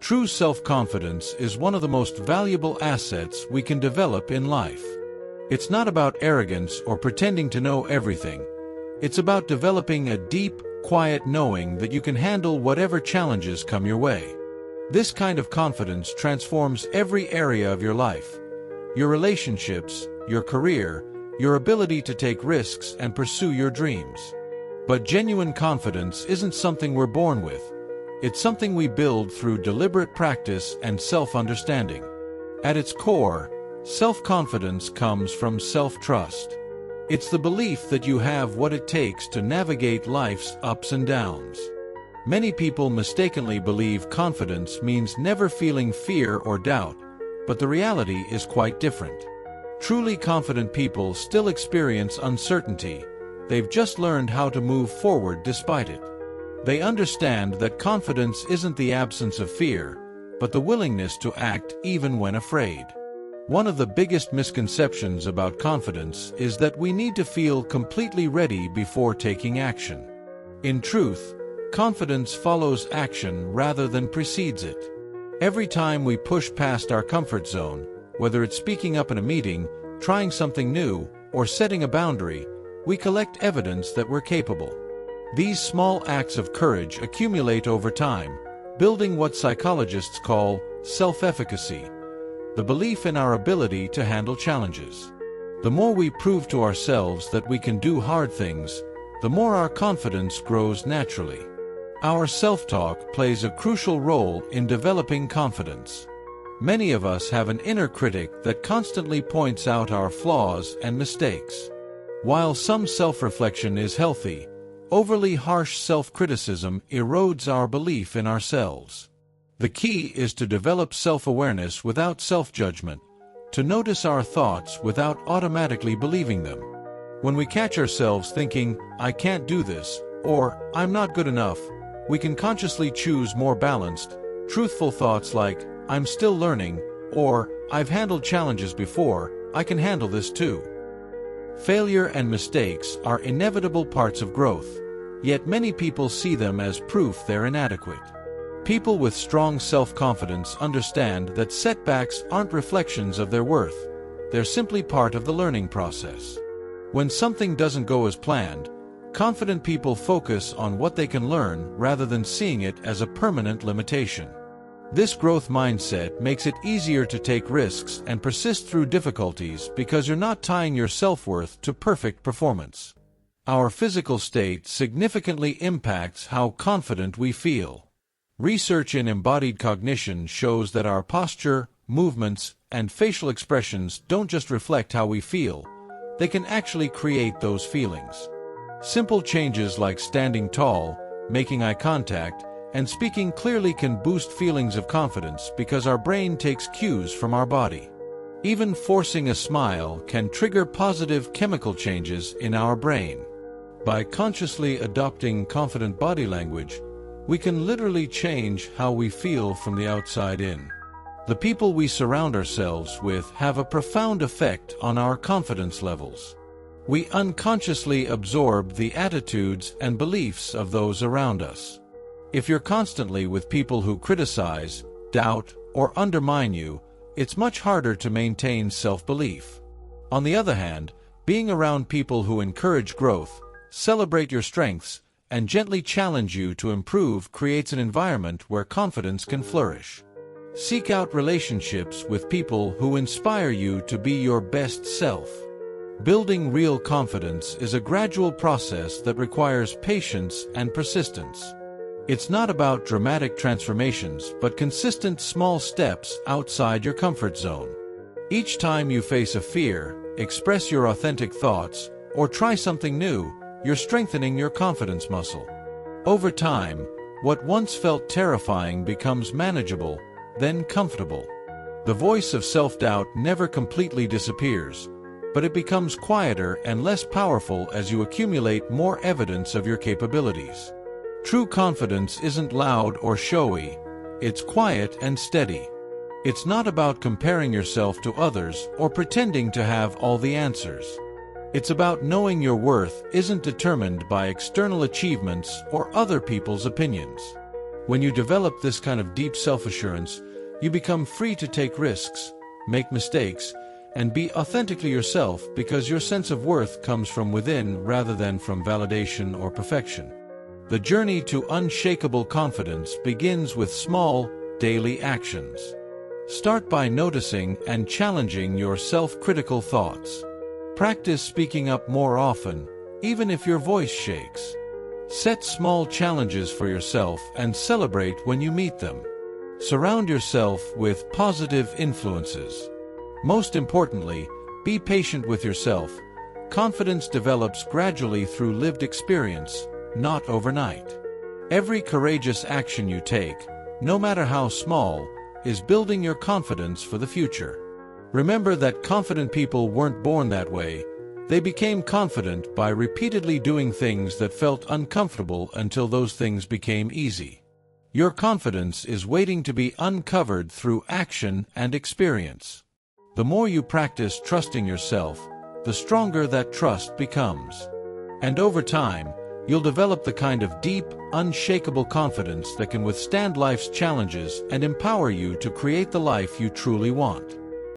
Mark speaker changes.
Speaker 1: True self-confidence is one of the most valuable assets we can develop in life. It's not about arrogance or pretending to know everything. It's about developing a deep, quiet knowing that you can handle whatever challenges come your way. This kind of confidence transforms every area of your life. Your relationships, your career, your ability to take risks and pursue your dreams. But genuine confidence isn't something we're born with. It's something we build through deliberate practice and self-understanding. At its core, self-confidence comes from self-trust. It's the belief that you have what it takes to navigate life's ups and downs. Many people mistakenly believe confidence means never feeling fear or doubt, but the reality is quite different. Truly confident people still experience uncertainty. They've just learned how to move forward despite it. They understand that confidence isn't the absence of fear, but the willingness to act even when afraid. One of the biggest misconceptions about confidence is that we need to feel completely ready before taking action. In truth, confidence follows action rather than precedes it. Every time we push past our comfort zone, whether it's speaking up in a meeting, trying something new, or setting a boundary, we collect evidence that we're capable. These small acts of courage accumulate over time, building what psychologists call self-efficacy, the belief in our ability to handle challenges. The more we prove to ourselves that we can do hard things, the more our confidence grows naturally. Our self-talk plays a crucial role in developing confidence. Many of us have an inner critic that constantly points out our flaws and mistakes. While some self-reflection is healthy, overly harsh self-criticism erodes our belief in ourselves. The key is to develop self-awareness without self-judgment, to notice our thoughts without automatically believing them. When we catch ourselves thinking, "I can't do this," or "I'm not good enough," we can consciously choose more balanced, truthful thoughts like, "I'm still learning," or "I've handled challenges before, I can handle this too." Failure and mistakes are inevitable parts of growth, yet many people see them as proof they're inadequate. People with strong self-confidence understand that setbacks aren't reflections of their worth, they're simply part of the learning process. When something doesn't go as planned, confident people focus on what they can learn rather than seeing it as a permanent limitation. This growth mindset makes it easier to take risks and persist through difficulties because you're not tying your self-worth to perfect performance. Our physical state significantly impacts how confident we feel. Research in embodied cognition shows that our posture, movements, and facial expressions don't just reflect how we feel, they can actually create those feelings. Simple changes like standing tall, making eye contact, and speaking clearly can boost feelings of confidence because our brain takes cues from our body. Even forcing a smile can trigger positive chemical changes in our brain. By consciously adopting confident body language, we can literally change how we feel from the outside in. The people we surround ourselves with have a profound effect on our confidence levels. We unconsciously absorb the attitudes and beliefs of those around us. If you're constantly with people who criticize, doubt, or undermine you, it's much harder to maintain self-belief. On the other hand, being around people who encourage growth, celebrate your strengths, and gently challenge you to improve creates an environment where confidence can flourish. Seek out relationships with people who inspire you to be your best self. Building real confidence is a gradual process that requires patience and persistence. It's not about dramatic transformations, but consistent small steps outside your comfort zone. Each time you face a fear, express your authentic thoughts, or try something new, you're strengthening your confidence muscle. Over time, what once felt terrifying becomes manageable, then comfortable. The voice of self-doubt never completely disappears, but it becomes quieter and less powerful as you accumulate more evidence of your capabilities. True confidence isn't loud or showy, it's quiet and steady. It's not about comparing yourself to others or pretending to have all the answers. It's about knowing your worth isn't determined by external achievements or other people's opinions. When you develop this kind of deep self-assurance, you become free to take risks, make mistakes, and be authentically yourself because your sense of worth comes from within rather than from validation or perfection. The journey to unshakable confidence begins with small, daily actions. Start by noticing and challenging your self-critical thoughts. Practice speaking up more often, even if your voice shakes. Set small challenges for yourself and celebrate when you meet them. Surround yourself with positive influences. Most importantly, be patient with yourself. Confidence develops gradually through lived experience, not overnight. Every courageous action you take, no matter how small, is building your confidence for the future. Remember that confident people weren't born that way. They became confident by repeatedly doing things that felt uncomfortable until those things became easy. Your confidence is waiting to be uncovered through action and experience. The more you practice trusting yourself, the stronger that trust becomes. And over time, you'll develop the kind of deep, unshakable confidence that can withstand life's challenges and empower you to create the life you truly want.